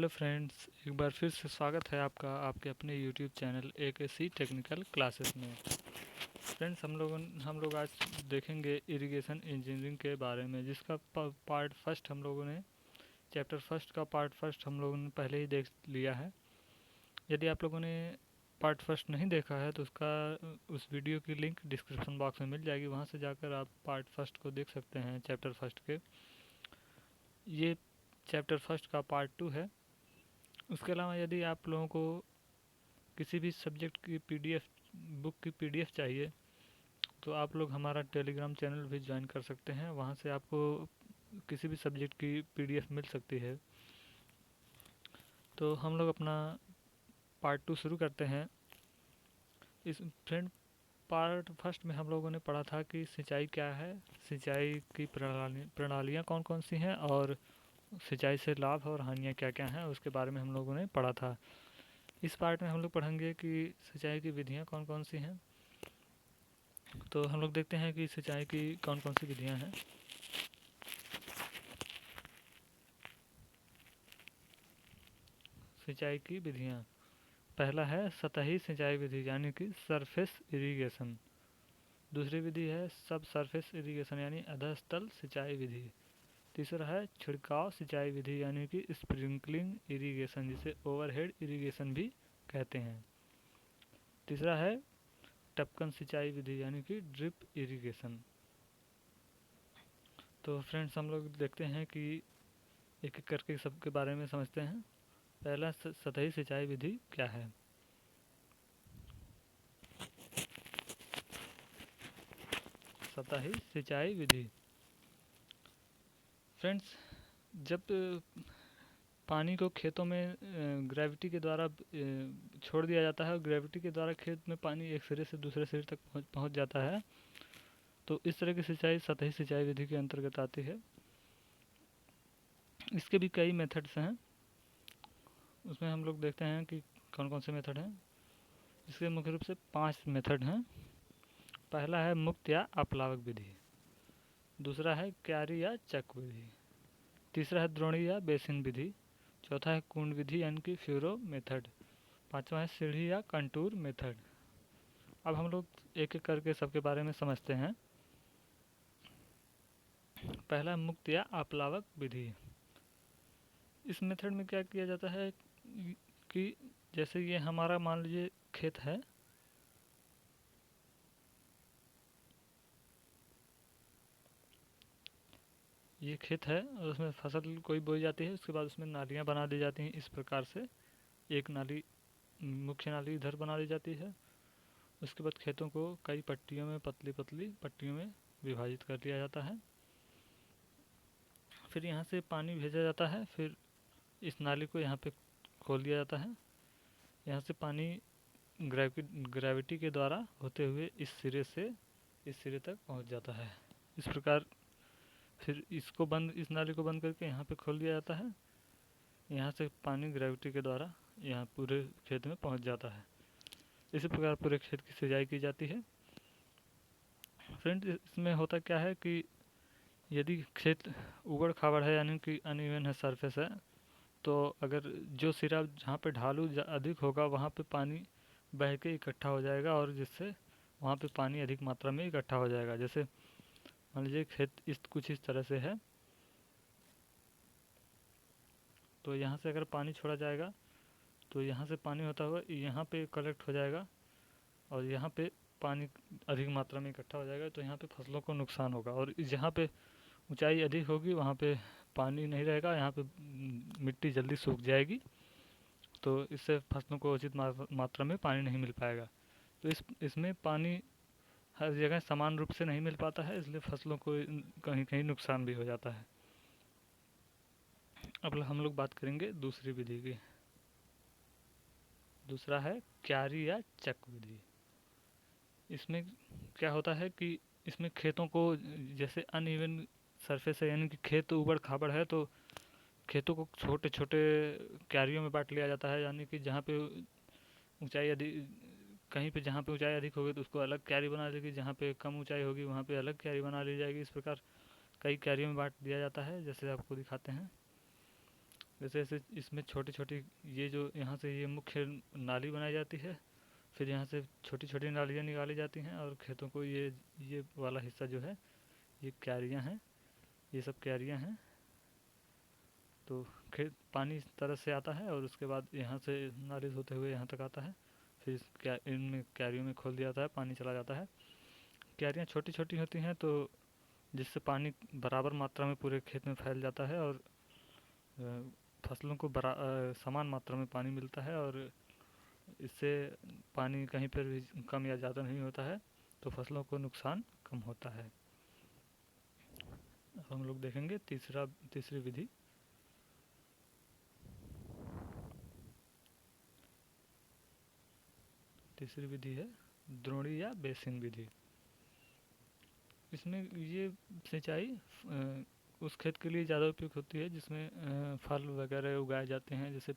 Hello friends, एक बार फिर से स्वागत है आपका आपके अपने YouTube channel AKC technical classes में। फ्रेंड्स, हम लोग आज देखेंगे इरिगेशन इंजीनियरिंग के बारे में, जिसका पार्ट फर्स्ट हम लोगों ने चैप्टर फर्स्ट का पार्ट फर्स्ट हम लोगों ने पहले ही देख लिया है। यदि आप लोगों ने पार्ट फर्स्ट नहीं देखा है तो उसका उस वीडियो की लिंक डिस्क्रिप्शन बॉक्स में मिल जाएगी, वहाँ से जाकर आप पार्ट फर्स्ट को देख सकते हैं चैप्टर फर्स्ट के। ये चैप्टर फर्स्ट का पार्ट 2 है। उसके अलावा यदि आप लोगों को किसी भी सब्जेक्ट की PDF बुक की PDF चाहिए तो आप लोग हमारा टेलीग्राम चैनल भी ज्वाइन कर सकते हैं, वहाँ से आपको किसी भी सब्जेक्ट की PDF मिल सकती है। तो हम लोग अपना पार्ट 2 शुरू करते हैं। इस फ्रेंड पार्ट फर्स्ट में हम लोगों ने पढ़ा था कि सिंचाई क्या है, सिंचाई की प्रणालियाँ कौन कौन सी हैं और सिंचाई से लाभ और हानियाँ क्या क्या हैं, उसके बारे में हम लोगों ने पढ़ा था। इस पार्ट में हम लोग पढ़ेंगे कि सिंचाई की विधियाँ कौन कौन सी हैं। तो हम लोग देखते हैं कि सिंचाई की कौन कौन सी विधियाँ हैं। सिंचाई की विधियाँ, पहला है सतही सिंचाई विधि यानी कि सरफेस इरिगेशन। दूसरी विधि है सब सरफेस इरिगेशन यानी अधस्तल सिंचाई विधि। तीसरा है छिड़काव सिंचाई विधि यानी कि स्प्रिंकलिंग इरिगेशन, जिसे ओवरहेड इरिगेशन भी कहते हैं। तीसरा है टपकन सिंचाई विधि यानी कि ड्रिप इरिगेशन। तो फ्रेंड्स, हम लोग देखते हैं कि एक एक करके सबके बारे में समझते हैं। पहला सतही सिंचाई विधि क्या है। सतही सिंचाई विधि, फ्रेंड्स, जब पानी को खेतों में ग्रेविटी के द्वारा छोड़ दिया जाता है और ग्रेविटी के द्वारा खेत में पानी एक सिरे से दूसरे सिरे तक पहुंच जाता है, तो इस तरह की सिंचाई सतही सिंचाई विधि के अंतर्गत आती है। इसके भी कई मेथड्स हैं, उसमें हम लोग देखते हैं कि कौन कौन से मेथड हैं। इसके मुख्य रूप से 5 मेथड हैं। पहला है मुक्त या अप्लावक विधि। दूसरा है क्यारी या चक विधि। तीसरा है द्रोणी या बेसिन विधि। चौथा है कुंड विधि यानी कि फ्यूरो मेथड। पांचवा है सीढ़ी या कंटूर मेथड। अब हम लोग एक एक करके सबके बारे में समझते हैं। पहला मुक्त या अप्लावक विधि। इस मेथड में क्या किया जाता है कि जैसे ये हमारा मान लीजिए खेत है, ये खेत है और उसमें फसल कोई बोई जाती है, उसके बाद उसमें नालियाँ बना दी जाती हैं। इस प्रकार से एक नाली, मुख्य नाली इधर बना दी जाती है। उसके बाद खेतों को कई पट्टियों में, पतली पतली पट्टियों में विभाजित कर दिया जाता है। फिर यहाँ से पानी भेजा जाता है। फिर इस नाली को यहाँ पे खोल दिया जाता है। यहाँ से पानी ग्रेविटी के द्वारा होते हुए इस सिरे तक पहुँच जाता है। इस प्रकार फिर इस नाली को बंद करके यहाँ पे खोल दिया जाता है। यहाँ से पानी ग्रेविटी के द्वारा यहाँ पूरे खेत में पहुँच जाता है। इसी प्रकार पूरे खेत की सिंचाई की जाती है। फ्रेंड्स, इसमें होता क्या है कि यदि खेत ऊबड़ खाबड़ है यानी कि अनइवन है, सरफेस है, तो अगर जो सिरा जहाँ पे ढालू अधिक होगा वहाँ पे पानी बह के इकट्ठा हो जाएगा और जिससे वहाँ पे पानी अधिक मात्रा में इकट्ठा हो जाएगा। जैसे मान लीजिए खेत कुछ इस तरह से है, तो यहाँ से अगर पानी छोड़ा जाएगा तो यहाँ से पानी होता हुआ यहाँ पे कलेक्ट हो जाएगा और यहाँ पे पानी अधिक मात्रा में इकट्ठा हो जाएगा, तो यहाँ पे फसलों को नुकसान होगा। और जहाँ पे ऊंचाई अधिक होगी वहाँ पे पानी नहीं रहेगा, यहाँ पे मिट्टी जल्दी सूख जाएगी, तो इससे फसलों को उचित मात्रा में पानी नहीं मिल पाएगा। तो इसमें पानी हर जगह समान रूप से नहीं मिल पाता है, इसलिए फसलों को कहीं कहीं नुकसान भी हो जाता है। अब हम लोग बात करेंगे दूसरी विधि की। दूसरा है क्यारी या चक विधि। इसमें क्या होता है कि इसमें खेतों को, जैसे अनइवन सरफेस है यानी कि खेत ऊबड़ खाबड़ है, तो खेतों को छोटे छोटे क्यारियों में बांट लिया जाता है। यानी कि जहाँ पे ऊंचाई अधिक, कहीं पे जहाँ पे ऊंचाई अधिक होगी तो उसको अलग क्यारी बना देगी, जहाँ पे कम ऊंचाई होगी वहाँ पे अलग क्यारी बना ली जाएगी। इस प्रकार कई क्यारियों में बांट दिया जाता है, जैसे आपको दिखाते हैं। जैसे जैसे इसमें छोटी छोटी, ये जो यहाँ से ये मुख्य नाली बनाई जाती है, फिर यहाँ से छोटी छोटी नालियाँ निकाली जाती हैं और खेतों को ये वाला हिस्सा जो है ये क्यारियाँ हैं, ये सब क्यारियाँ हैं। तो खेत पानी इस तरह से आता है और उसके बाद यहाँ से नाली होते हुए यहाँ तक आता है, फिर इनमें क्यारियों में खोल दिया जाता है, पानी चला जाता है। क्यारियाँ छोटी छोटी होती हैं तो जिससे पानी बराबर मात्रा में पूरे खेत में फैल जाता है और फसलों को समान मात्रा में पानी मिलता है, और इससे पानी कहीं पर भी कम या ज़्यादा नहीं होता है, तो फसलों को नुकसान कम होता है। अब हम लोग देखेंगे तीसरी विधि। तीसरी विधि है द्रोणी या बेसिन विधि। इसमें ये सिंचाई उस खेत के लिए ज़्यादा उपयुक्त होती है जिसमें फल वगैरह उगाए जाते हैं, जैसे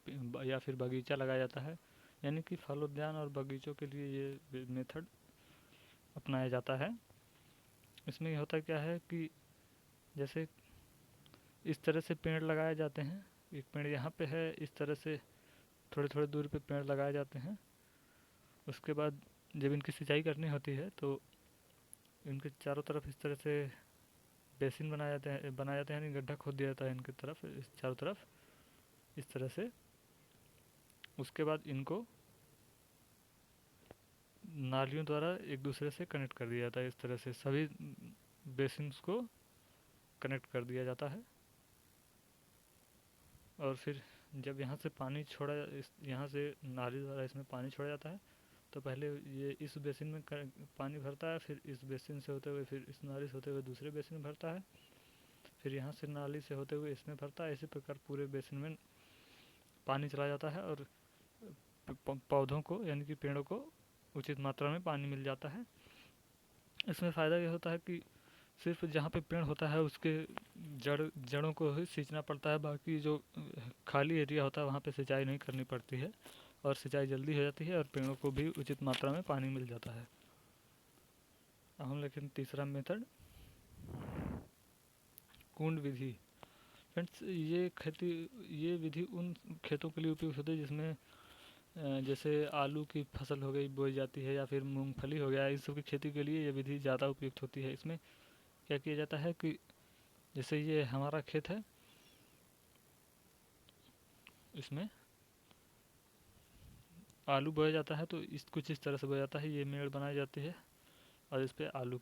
या फिर बगीचा लगाया जाता है, यानी कि फल उद्यान और बगीचों के लिए ये मेथड अपनाया जाता है। इसमें ये होता क्या है कि जैसे इस तरह से पेड़ लगाए जाते हैं, एक पेड़ यहाँ पे है, इस तरह से थोड़े थोड़े दूर पे पेड़ लगाए जाते हैं। उसके बाद जब इनकी सिंचाई करनी होती है तो इनके चारों तरफ इस तरह से बेसिन बनाए जाते हैं, यानी गड्ढा खोद दिया जाता है इनकी तरफ, इस चारों तरफ इस तरह से। उसके बाद इनको नालियों द्वारा एक दूसरे से कनेक्ट कर दिया जाता है, इस तरह से सभी बेसिन्स को कनेक्ट कर दिया जाता है। और फिर जब यहाँ से पानी छोड़ा, यहाँ से नाली द्वारा इसमें पानी छोड़ा जाता है, तो पहले ये इस बेसिन में पानी भरता है, फिर इस बेसिन से होते हुए फिर इस नाली से होते हुए दूसरे बेसिन में भरता है, फिर यहाँ से नाली से होते हुए इसमें भरता है। इसी प्रकार पूरे बेसिन में पानी चला जाता है और पौधों को यानी कि पेड़ों को उचित मात्रा में पानी मिल जाता है। इसमें फ़ायदा ये होता है कि सिर्फ जहाँ पे पेड़ होता है उसके जड़ों को ही सींचना पड़ता है, बाकी जो खाली एरिया होता है वहाँ पे सिंचाई नहीं करनी पड़ती है और सिंचाई जल्दी हो जाती है और पेड़ों को भी उचित मात्रा में पानी मिल जाता है। अब हम लेकिन तीसरा मेथड कुंड विधि। फ्रेंड्स ये विधि उन खेतों के लिए उपयुक्त होती है जिसमें जैसे आलू की फसल हो गई बोई जाती है, या फिर मूंगफली हो गया, इस सब की खेती के लिए ये विधि ज़्यादा उपयुक्त होती है। इसमें क्या किया जाता है कि जैसे ये हमारा खेत है, इसमें आलू बोया जाता है, तो कुछ इस तरह से बोया जाता है, ये मेड़ बनाई जाती है और इस पे आलू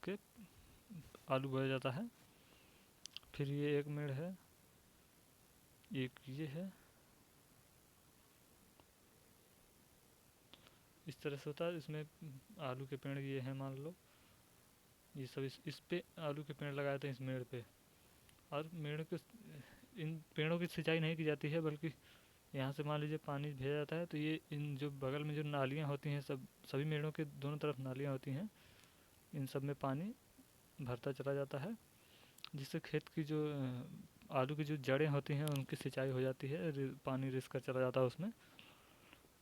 बोया जाता है। फिर ये एक मेड़ है, एक ये है, इस तरह से होता है। इसमें आलू के पेड़ ये हैं, मान लो ये सब इस पे आलू के पेड़ लगाए थे इस मेड़ पे, और इन पेड़ों की सिंचाई नहीं की जाती है, बल्कि यहाँ से मान लीजिए पानी भेजा जाता है, तो ये इन जो बगल में जो नालियाँ होती हैं, सभी मेड़ों के दोनों तरफ नालियाँ होती हैं, इन सब में पानी भरता चला जाता है, जिससे खेत की जो आलू की जो जड़ें होती हैं उनकी सिंचाई हो जाती है, पानी रिस कर चला जाता है उसमें।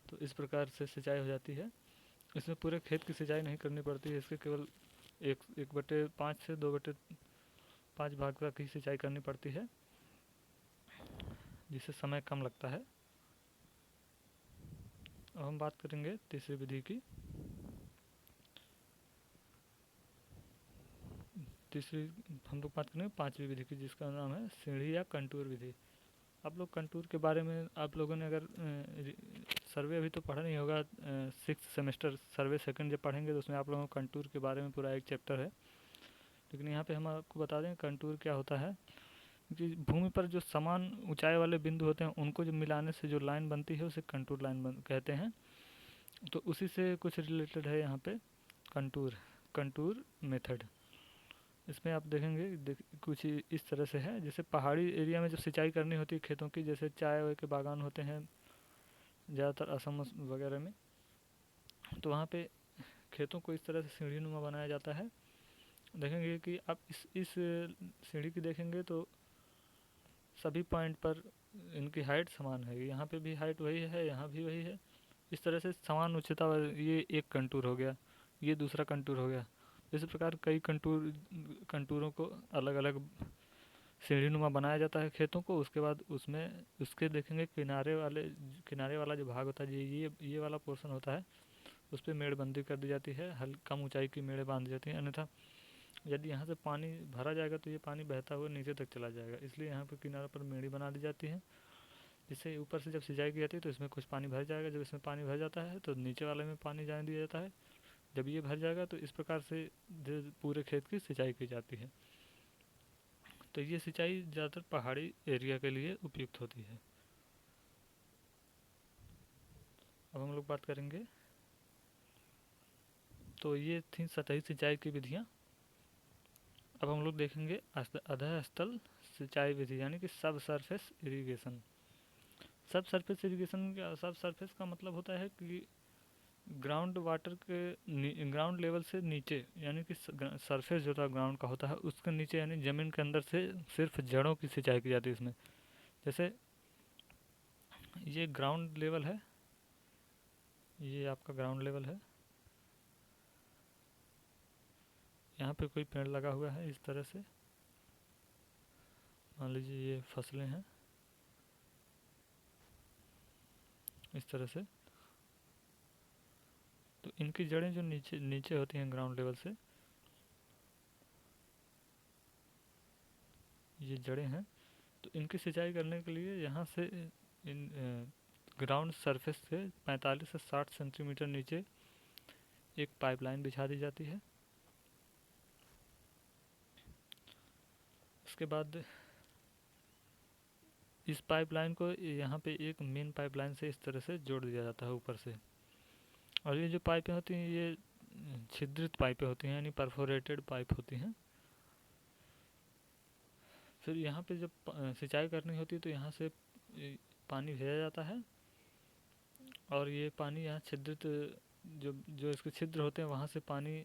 तो इस प्रकार से सिंचाई हो जाती है। इसमें पूरे खेत की सिंचाई नहीं करनी पड़ती है, इसके केवल 1/5 से 2/5 भाग तक ही सिंचाई करनी पड़ती है, जिससे समय कम लगता है। अब हम बात करेंगे तीसरी विधि की। तीसरी हम लोग बात करेंगे पांचवी विधि की, जिसका नाम है सीढ़ी या कंटूर विधि। आप लोग कंटूर के बारे में आप लोगों ने अगर सर्वे अभी तो पढ़ा नहीं होगा, 6th सेमेस्टर सर्वे सेकंड जब पढ़ेंगे तो उसमें आप लोगों को कंटूर के बारे में पूरा एक चैप्टर है। लेकिन यहाँ पे हम आपको बता दें कंटूर क्या होता है, कि भूमि पर जो समान ऊंचाई वाले बिंदु होते हैं उनको जब मिलाने से जो लाइन बनती है उसे कंटूर लाइन कहते हैं। तो उसी से कुछ रिलेटेड है यहाँ पे कंटूर कंटूर मेथड। इसमें आप देखेंगे कुछ इस तरह से है, जैसे पहाड़ी एरिया में जब सिंचाई करनी होती है खेतों की, जैसे चाय वाय के बागान होते हैं ज़्यादातर असम वगैरह में, तो वहाँ पे खेतों को इस तरह से सीढ़ी नुमा बनाया जाता है। देखेंगे कि आप इस सीढ़ी की देखेंगे तो सभी पॉइंट पर इनकी हाइट समान है, यहाँ पे भी हाइट वही है, यहाँ भी वही है, इस तरह से समान उच्चता। ये एक कंटूर हो गया, ये दूसरा कंटूर हो गया। इस प्रकार कई कंटूरों को अलग अलग सीढ़ीनुमा बनाया जाता है खेतों को। उसके बाद उसमें उसके देखेंगे किनारे वाला जो भाग होता है, ये वाला पोर्शन होता है, उस पर मेड़बंदी कर दी जाती है, कम ऊंचाई की मेड़ें बांध दी जाती हैं। अन्यथा यदि यहाँ से पानी भरा जाएगा तो ये पानी बहता हुआ नीचे तक चला जाएगा, इसलिए यहाँ पर किनारों पर मेड़ी बना दी जाती है, जिससे ऊपर से जब सिंचाई की जाती है तो इसमें कुछ पानी भर जाएगा। जब इसमें पानी भर जाता है तो नीचे वाले में पानी जाने दिया जाता है। जब ये भर जाएगा तो इस प्रकार से पूरे खेत की सिंचाई की जाती है। तो ये सिंचाई ज़्यादातर पहाड़ी एरिया के लिए उपयुक्त होती है। अब हम लोग बात करेंगे, तो ये थी सतही सिंचाई की विधियाँ। अब हम लोग देखेंगे अधः सिंचाई विधि, यानी कि सब सरफेस इरिगेशन। सब सरफेस का मतलब होता है कि ग्राउंड लेवल से नीचे, यानी कि सरफेस जो ग्राउंड का होता है उसके नीचे, यानी ज़मीन के अंदर से सिर्फ जड़ों की सिंचाई की जाती है इसमें। जैसे ये ग्राउंड लेवल है, ये आपका ग्राउंड लेवल है, यहाँ पे कोई पेड़ लगा हुआ है इस तरह से, मान लीजिए ये फसलें हैं इस तरह से। तो इनकी जड़ें जो नीचे नीचे होती हैं ग्राउंड लेवल से, ये जड़ें हैं, तो इनकी सिंचाई करने के लिए यहाँ से इन ग्राउंड सरफेस से 45 से 60 सेंटीमीटर नीचे एक पाइपलाइन बिछा दी जाती है। उसके बाद इस पाइपलाइन को यहाँ पे एक मेन पाइपलाइन से इस तरह से जोड़ दिया जाता है ऊपर से। और ये जो पाइपें होती हैं ये छिद्रित पाइपें होती हैं, यानी परफोरेटेड पाइप होती हैं। फिर यहाँ पे जब सिंचाई करनी होती है तो यहाँ से पानी भेजा जाता है, और ये पानी यहाँ छिद्रित जो जो इसके छिद्र होते हैं वहाँ से पानी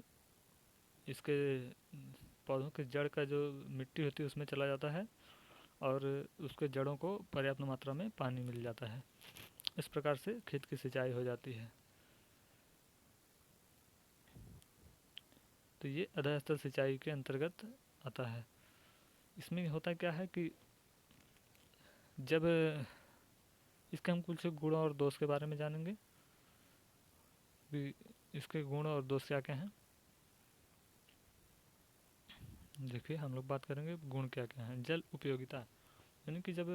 इसके पौधों के जड़ का जो मिट्टी होती है उसमें चला जाता है, और उसके जड़ों को पर्याप्त मात्रा में पानी मिल जाता है। इस प्रकार से खेत की सिंचाई हो जाती है। तो ये अधः सिंचाई के अंतर्गत आता है। इसमें होता क्या है कि जब इसके हम कुछ गुण और दोष के बारे में जानेंगे कि इसके गुण और दोष क्या क्या हैं। देखिए हम लोग बात करेंगे गुण क्या क्या हैं। जल उपयोगिता, यानी कि जब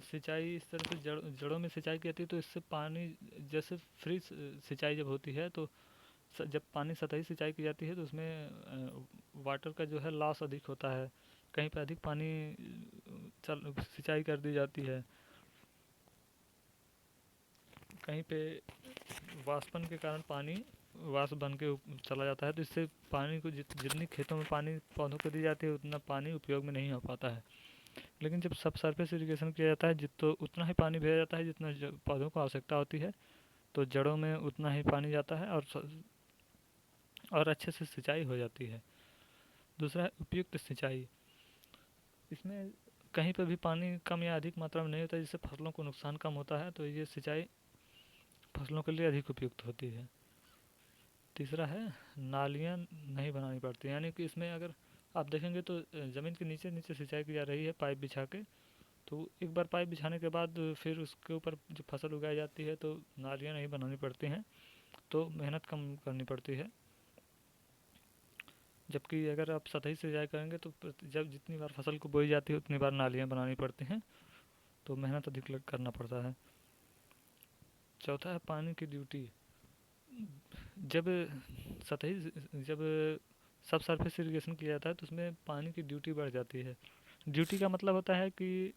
सिंचाई इस तरह से जड़ों में सिंचाई की जाती है तो इससे पानी, जैसे फ्री सिंचाई जब होती है तो जब पानी सतही सिंचाई की जाती है तो उसमें वाटर का जो है लॉस अधिक होता है, कहीं पे अधिक पानी सिंचाई कर दी जाती है, कहीं पे वाष्पन के कारण पानी वाष्प बन के चला जाता है, तो इससे पानी को जितनी खेतों में पानी पौधों को दी जाती है उतना पानी उपयोग में नहीं हो पाता है। लेकिन जब सब सरफेस इरिगेशन किया जाता है तो उतना ही पानी भेजा जाता है जितना पौधों को आवश्यकता होती है, तो जड़ों में उतना ही पानी जाता है और अच्छे से सिंचाई हो जाती है। दूसरा है उपयुक्त सिंचाई। इसमें कहीं पर भी पानी कम या अधिक मात्रा में नहीं होता, जिससे फसलों को नुकसान कम होता है, तो ये सिंचाई फसलों के लिए अधिक उपयुक्त होती है। तीसरा है नालियाँ नहीं बनानी पड़ती, यानी कि इसमें अगर आप देखेंगे तो ज़मीन के नीचे नीचे सिंचाई की जा रही है पाइप बिछा के, तो एक बार पाइप बिछाने के बाद फिर उसके ऊपर जो फसल उगाई जाती है तो नालियाँ नहीं बनानी पड़ती हैं, तो मेहनत कम करनी पड़ती है। जबकि अगर आप सतही सिंचाई करेंगे तो जब जितनी बार फसल को बोई जाती है उतनी बार नालियाँ बनानी पड़ती हैं, तो मेहनत अधिक करना पड़ता है। चौथा है पानी की ड्यूटी। जब जब सब सरफेस इरिगेशन किया जाता है तो उसमें पानी की ड्यूटी बढ़ जाती है। ड्यूटी का मतलब होता है कि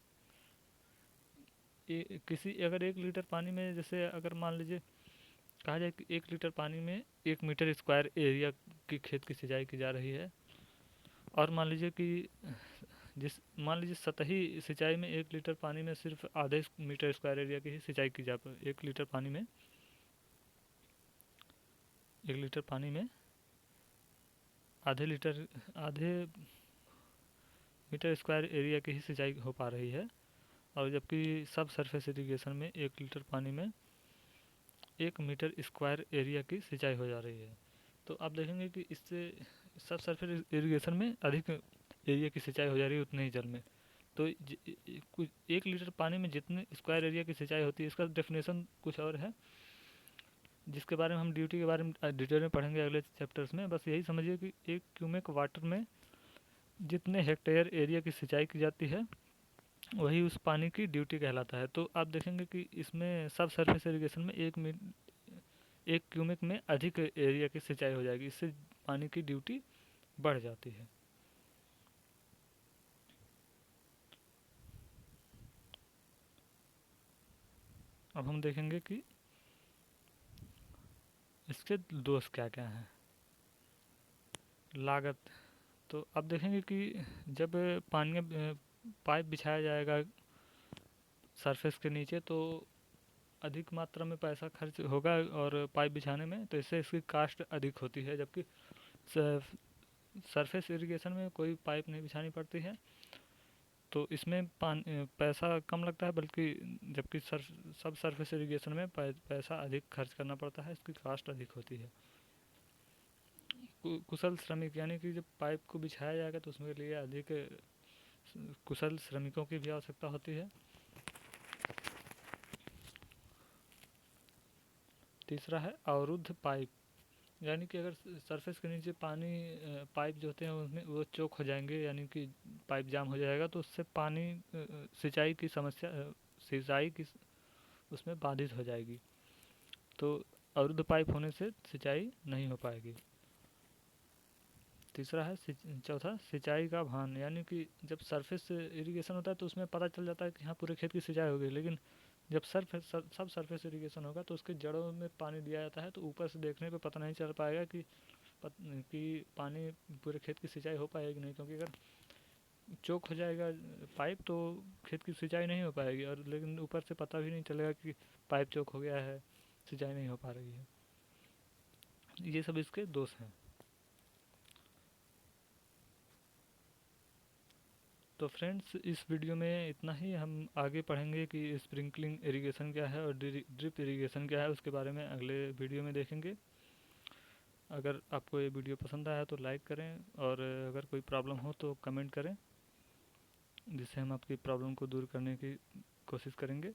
अगर 1 लीटर पानी में, जैसे अगर मान लीजिए कहा जाए कि 1 लीटर पानी में 1 मीटर स्क्वायर एरिया की खेत की सिंचाई की जा रही है, और मान लीजिए सतही सिंचाई में 1 लीटर पानी में सिर्फ आधे मीटर स्क्वायर एरिया की ही सिंचाई की जा 1 लीटर पानी में 1 लीटर पानी में आधे मीटर स्क्वायर एरिया की ही सिंचाई हो पा रही है, और जबकि सब सरफेस इरिगेशन में 1 लीटर पानी में 1 मीटर स्क्वायर एरिया की सिंचाई हो जा रही है। तो आप देखेंगे कि इससे सब सरफेस इरिगेशन में अधिक एरिया की सिंचाई हो जा रही है उतने ही जल में, तो कुछ 1 लीटर पानी में जितने स्क्वायर एरिया की सिंचाई होती है, इसका डेफिनेशन कुछ और है, जिसके बारे में हम ड्यूटी के बारे में डिटेल में पढ़ेंगे अगले चैप्टर्स में। बस यही समझिए कि 1 क्यूबिक वाटर में जितने हेक्टेयर एरिया की सिंचाई की जाती है वही उस पानी की ड्यूटी कहलाता है। तो आप देखेंगे कि इसमें सब सरफेस इरिगेशन में 1 क्यूबिक में अधिक एरिया की सिंचाई हो जाएगी, इससे पानी की ड्यूटी बढ़ जाती है। अब हम देखेंगे कि इसके दोष क्या क्या हैं। लागत, तो अब देखेंगे कि जब पानी पाइप बिछाया जाएगा सरफेस के नीचे तो अधिक मात्रा में पैसा खर्च होगा और पाइप बिछाने में, तो इससे इसकी कास्ट अधिक होती है। जबकि सरफेस इरिगेशन में कोई पाइप नहीं बिछानी पड़ती है, तो इसमें पैसा कम लगता है, बल्कि जबकि सब सरफेस इरिगेशन में पैसा अधिक खर्च करना पड़ता है, इसकी कास्ट अधिक होती है। कुशल श्रमिक, यानी कि जब पाइप को बिछाया जाएगा तो उसमें लिए अधिक कुशल श्रमिकों की भी आवश्यकता होती है। तीसरा है अवरुद्ध पाइप, यानी कि अगर सरफेस के नीचे पानी पाइप जो होते हैं उसमें वो चोक हो जाएंगे, यानी कि पाइप जाम हो जाएगा, तो उससे पानी सिंचाई की समस्या सिंचाई की उसमें बाधित हो जाएगी। तो अवरुद्ध पाइप होने से सिंचाई नहीं हो पाएगी। तीसरा है चौथा सिंचाई का भान, यानी कि जब सरफेस इरिगेशन होता है तो उसमें पता चल जाता है कि हाँ पूरे खेत की सिंचाई हो गई, लेकिन जब सब सरफेस इरिगेशन होगा तो उसके जड़ों में पानी दिया जाता है, तो ऊपर से देखने पे पता नहीं चल पाएगा कि पानी पूरे खेत की सिंचाई हो पाएगी नहीं, क्योंकि अगर चोक हो जाएगा पाइप तो खेत की सिंचाई नहीं हो पाएगी, और लेकिन ऊपर से पता भी नहीं चलेगा कि पाइप चोक हो गया है, सिंचाई नहीं हो पा रही है। ये सब इसके दोष हैं। तो फ्रेंड्स इस वीडियो में इतना ही। हम आगे पढ़ेंगे कि स्प्रिंकलिंग इरिगेशन क्या है और ड्रिप इरिगेशन क्या है, उसके बारे में अगले वीडियो में देखेंगे। अगर आपको ये वीडियो पसंद आया तो लाइक करें, और अगर कोई प्रॉब्लम हो तो कमेंट करें, जिससे हम आपकी प्रॉब्लम को दूर करने की कोशिश करेंगे।